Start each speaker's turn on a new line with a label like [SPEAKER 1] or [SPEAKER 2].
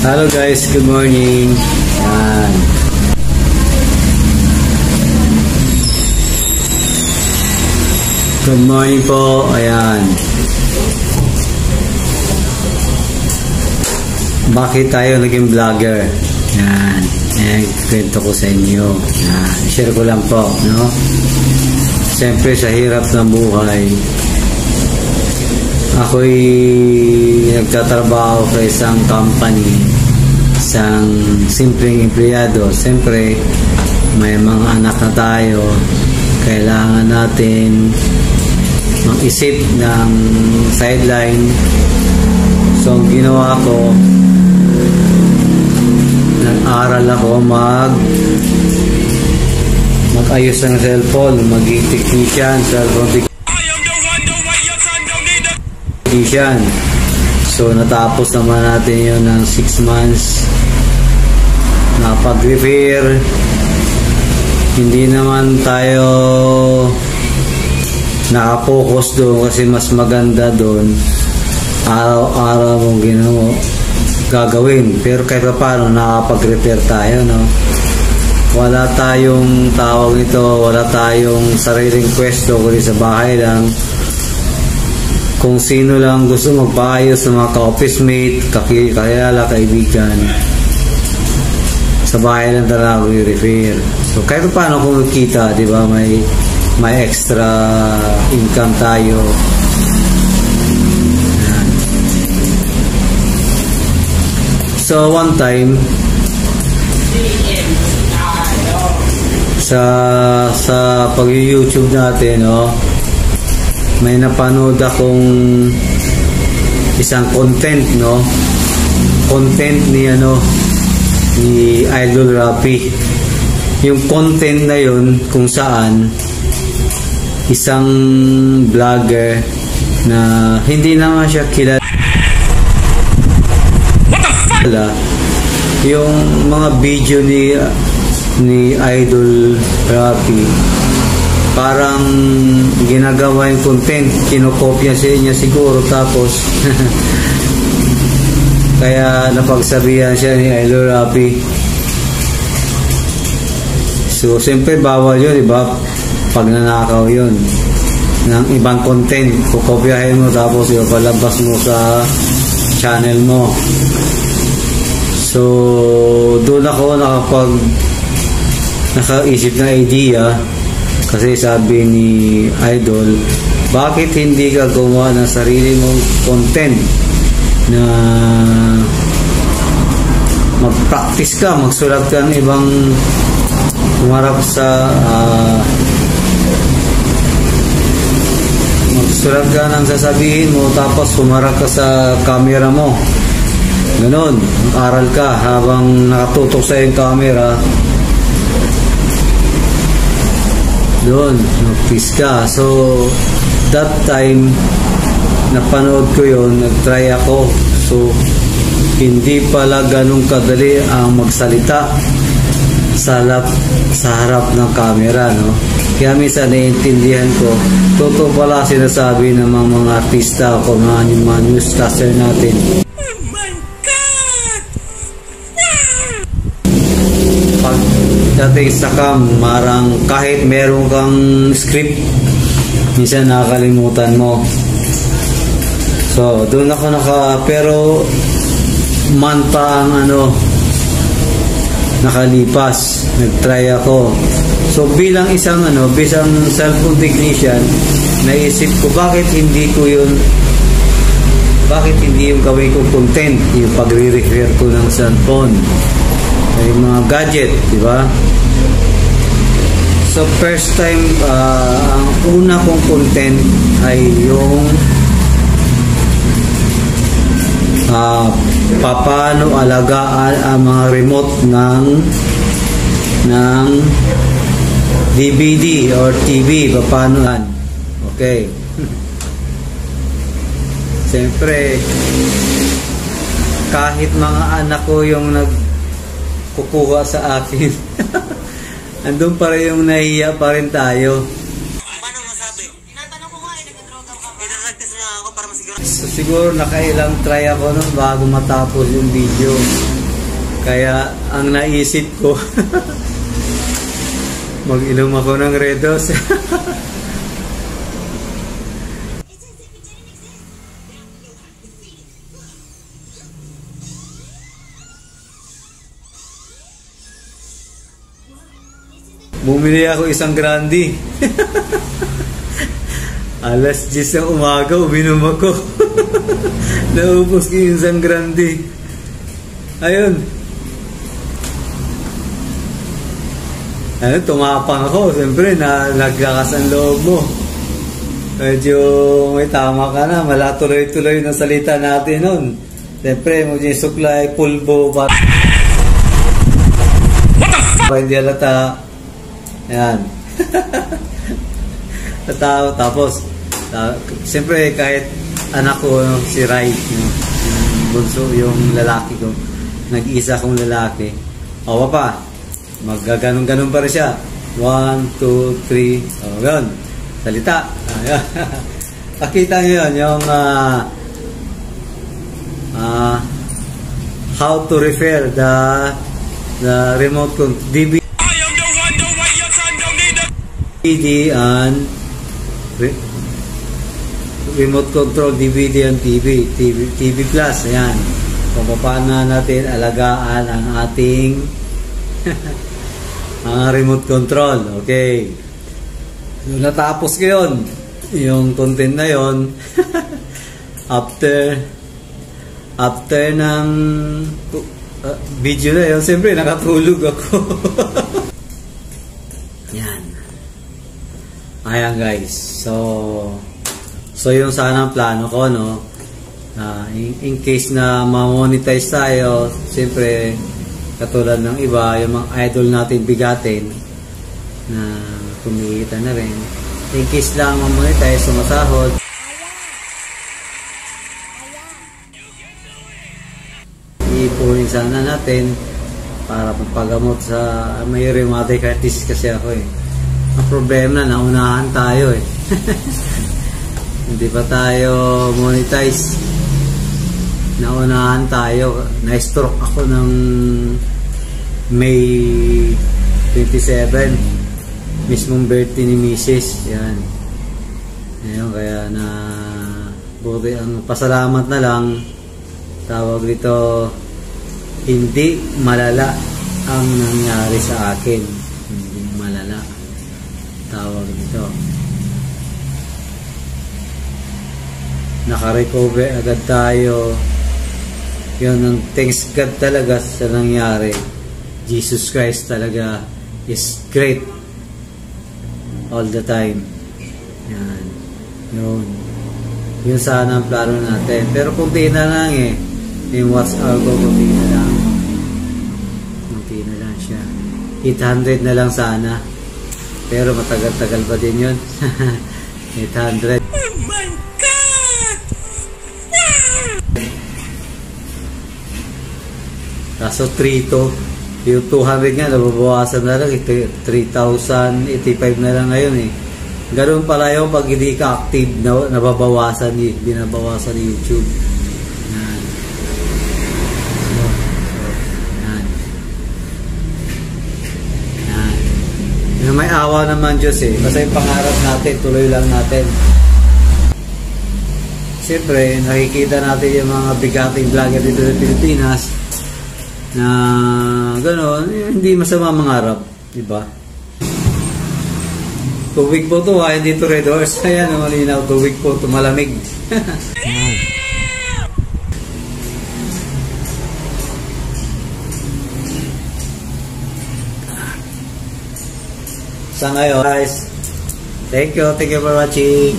[SPEAKER 1] Hello guys, good morning. Yan. Good morning po. Ayan. Bakit tayo naging vlogger? Yan. Kwento ko sa inyo. Yan. Share ko lang po, no? Siyempre sa hirap ng buhay, ako'y nagtatrabaho sa isang company, isang simpleng empleyado. Siyempre, may mga anak na tayo. Kailangan natin mag-isip ng sideline. So, ang ginawa ko, nag-aral ako mag-ayos ng cellphone, maging technician, cellphone technician. So, natapos naman natin yun ng 6 months. Napag-repair. Hindi naman tayo nakapokus doon kasi mas maganda doon. Araw-araw mong gagawin. Pero kahit pa paano, nakapag-repair tayo, no? Wala tayong tawag nito, wala tayong sariling pwesto, kundi sa bahay lang. Kung sino lang gusto magpaayos ng mga ka-office mate, kakilala, kaibigan, sa bahay lang talaga i-repair. So kahit paano kumikita, di ba, may extra income tayo. Ayan. So one time, sa pag-YouTube natin, no, may napanood akong isang content, no, content ni Idol Rapi. Yung content na yun kung saan isang vlogger na hindi naman siya kilala, yung mga video ni Idol Rapi, parang ginagawa yung content, kinokopya niya siguro, tapos kaya napagsabihan siya ni Idol Rapi. So siyempre bawal yun, diba? Pag nanakaw yun ng ibang content, kukopyahin mo tapos ipalabas mo sa channel mo. So doon ako nakaisip na idea, kasi sabi ni Idol, bakit hindi ka gumawa ng sarili mong content na mag-practice ka, magsulat ka ng ibang humarap sa magsulat ka ng sasabihin mo, tapos humarap ka sa camera mo, ganon, mag-aral ka habang nakatutok sa yung camera, doon mag-practice ka. So that time napanood ko yun, nag-try ako. So hindi pala ganun kadali ang magsalita sa harap ng camera, no? Kaya minsan naiintindihan ko, totoo pala sinasabi ng mga artista o mga newscaster natin. Oh my God! Pagdating sa marang kahit meron kang script, minsan nakakalimutan mo. So doon ako pero manta ang nakalipas, nag-try ako. So bilang isang cellphone technician, naisip ko bakit hindi yung gawin ko content, yung pagre-repair ko ng cellphone, yung mga gadget, di ba? So first time, ang una kong content ay yung paano alagaan ang mga remote ng DVD or TV, paano yan. Okay. Siyempre, kahit mga anak ko yung nagkukuha sa akin, andun pa rin yung nahiya pa rin tayo.
[SPEAKER 2] Paano masabi? Tinatanong ko nga, nag-droga ka ba? Pinaragtas na ako para masiguro.
[SPEAKER 1] So, siguro nakailang try ako nun bago matapos yung video. Kaya ang naisip ko, mag-inom ako ng Red Horse. Bumili ako isang grande. Alas 10 ng umaga, uminom ako. Naubos ko yung isang grande. Ayun. Tumapang ako. Siyempre, naglakas ang loob mo. Medyo may tama ka na. Mala tuloy-tuloy na salita natin nun. Siyempre, suklay, pulbo, bat. Hindi halata. Ayan. Tapos, siyempre, kahit anak ko, si Rai, yung bunso, yung lalaki ko, nag-isa kong lalaki. O, pa, magaganon-ganon pa rin siya. 1, 2, 3, o, yun. Salita. Ayan. Pakita nyo yun, yung how to refer the remote control DVD and remote control DVD and TV Plus. Ayan. Kung paano natin alagaan ang ating remote control. Okay. So, natapos ko yun. Yung content na yun. after ng video na yun, siyempre nakatulog ako. Yan. Ayan guys. So yung sana ang plano ko, no? In case na ma-monetize tayo, siyempre katulad ng iba, yung mga idol natin bigatin na kumikita na rin. In case lang ma-monetize, sumasahod. Ipunin sana natin para pampagamot sa may rheumatic arthritis kasi ako eh. Ang problema na naunahan tayo eh. Hindi pa tayo monetize. Naunahan tayo. Na-stroke ako ng May 27. Mismong birthday ni Mrs. Yan. Ayun, kaya na buti ang pasalamat na lang. Tawag dito, hindi malala ang nangyari sa akin. Hindi malala. Tawag dito. Naka-recover agad tayo. Yun ang thanks God talaga sa nangyari. Jesus Christ talaga is great all the time. Yan. Yun sana ang plano natin. Pero kunti na lang eh. Yung WhatsApp ko, kunti na lang. Kunti na lang siya. 800 na lang sana. Pero matagal-tagal pa din yun. 800. Oh my God! Kaso 3 to. Yung 200 nga, nababawasan na lang. 3,085 na lang ngayon eh. Ganun pala yung pag hindi ka active, nababawasan eh. Binabawasan ni YouTube. Yan. May awa naman Diyos eh. Basta yung pangarap natin, tuloy lang natin. Siyempre, nakikita natin yung mga bigating vlogger dito sa Pilipinas na gano'n, hindi masama mangarap. Diba? Tubig po ito ha, hindi ito Red Horse. Ayan, malinaw, tubig po ito, malamig. Sa ngayon guys, thank you for watching.